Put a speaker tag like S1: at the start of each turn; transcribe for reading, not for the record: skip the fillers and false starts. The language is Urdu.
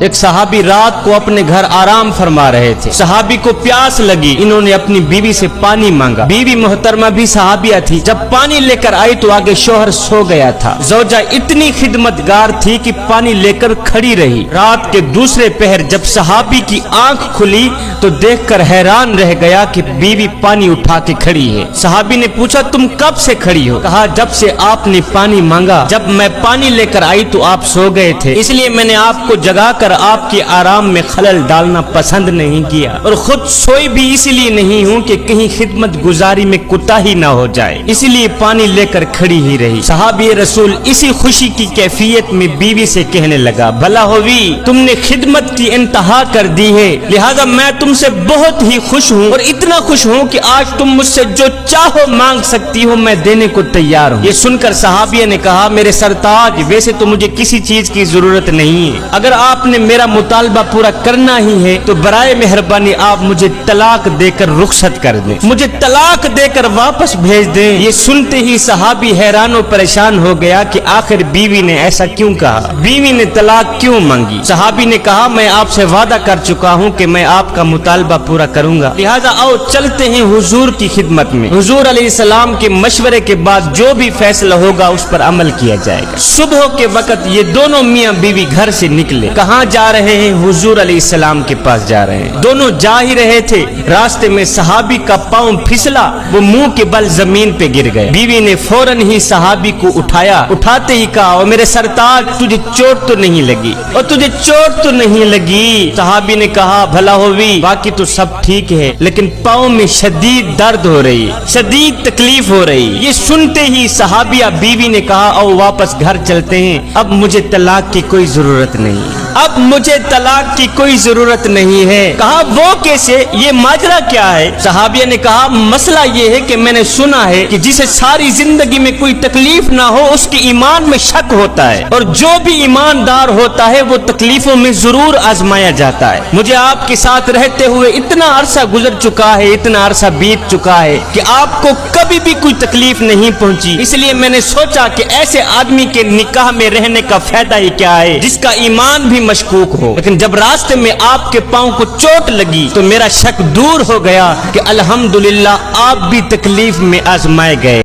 S1: ایک صحابی رات کو اپنے گھر آرام فرما رہے تھے. صحابی کو پیاس لگی, انہوں نے اپنی بیوی سے پانی مانگا. بیوی محترمہ بھی صحابیہ تھی. جب پانی لے کر آئی تو آگے شوہر سو گیا تھا. زوجہ اتنی خدمتگار تھی کہ پانی لے کر کھڑی رہی. رات کے دوسرے پہر جب صحابی کی آنکھ کھلی تو دیکھ کر حیران رہ گیا کہ بیوی پانی اٹھا کے کھڑی ہے. صحابی نے پوچھا, تم کب سے کھڑی ہو؟ کہا, جب سے آپ نے پانی مانگا. جب میں پانی لے کر آئی تو آپ سو گئے تھے, اس لیے میں نے آپ کو جگا کر آپ کے آرام میں خلل ڈالنا پسند نہیں کیا, اور خود سوئی بھی اس لیے نہیں ہوں کہ کہیں خدمت گزاری میں کوتاہی نہ ہو جائے, اس لیے پانی لے کر کھڑی ہی رہی. صحابی رسول اسی خوشی کی کیفیت میں بیوی سے کہنے لگا, بھلا ہوئی تم نے خدمت کی انتہا کر دی ہے, لہذا میں تم سے بہت ہی خوش ہوں, اور اتنا خوش ہوں کہ آج تم مجھ سے جو چاہو مانگ سکتی ہو, میں دینے کو تیار ہوں. یہ سن کر صحابیہ نے کہا, میرے سرتاج ویسے تو مجھے کسی چیز کی ضرورت نہیں ہے, اگر آپ نے میرا مطالبہ پورا کرنا ہی ہے تو برائے مہربانی آپ مجھے طلاق دے کر رخصت کر دیں, مجھے طلاق دے کر واپس بھیج دیں. یہ سنتے ہی صحابی حیران و پریشان ہو گیا کہ آخر بیوی نے ایسا کیوں کہا, بیوی نے طلاق کیوں مانگی. صحابی نے کہا, میں آپ سے وعدہ کر چکا ہوں کہ میں آپ کا مطالبہ پورا کروں گا, لہذا آؤ چلتے ہیں حضور کی خدمت میں. حضور علیہ السلام کے مشورے کے بعد جو بھی فیصلہ ہوگا اس پر عمل کیا جائے گا. صبح کے وقت یہ دونوں میاں بیوی گھر سے نکلے. کہاں جا رہے ہیں؟ حضور علیہ السلام کے پاس جا رہے ہیں. دونوں جا ہی رہے تھے, راستے میں صحابی کا پاؤں پھسلا, وہ منہ کے بل زمین پہ گر گئے. بیوی نے فوراً ہی صحابی کو اٹھایا, اٹھاتے ہی کہا, او میرے سرتاج تجھے چوٹ تو نہیں لگی, اور تجھے چوٹ تو نہیں لگی. صحابی نے کہا, بھلا ہوئی باقی تو سب ٹھیک ہے, لیکن پاؤں میں شدید درد ہو رہی, شدید تکلیف ہو رہی. یہ سنتے ہی صحابیہ بیوی نے کہا, او واپس گھر چلتے ہیں, اب مجھے طلاق کی کوئی ضرورت نہیں, اب مجھے طلاق کی کوئی ضرورت نہیں ہے. کہا, وہ کیسے, یہ ماجرا کیا ہے؟ صحابیہ نے کہا, مسئلہ یہ ہے کہ میں نے سنا ہے کہ جسے ساری زندگی میں کوئی تکلیف نہ ہو اس کے ایمان میں شک ہوتا ہے, اور جو بھی ایماندار ہوتا ہے وہ تکلیفوں میں ضرور آزمایا جاتا ہے. مجھے آپ کے ساتھ رہتے ہوئے اتنا عرصہ گزر چکا ہے, اتنا عرصہ بیت چکا ہے کہ آپ کو کبھی بھی کوئی تکلیف نہیں پہنچی, اس لیے میں نے سوچا کہ ایسے آدمی کے نکاح میں رہنے کا فائدہ ہی کیا ہے جس کا ایمان بھی مشکوک ہو. لیکن جب راستے میں آپ کے پاؤں کو چوٹ لگی تو میرا شک دور ہو گیا کہ الحمدللہ آپ بھی تکلیف میں آزمائے گئے.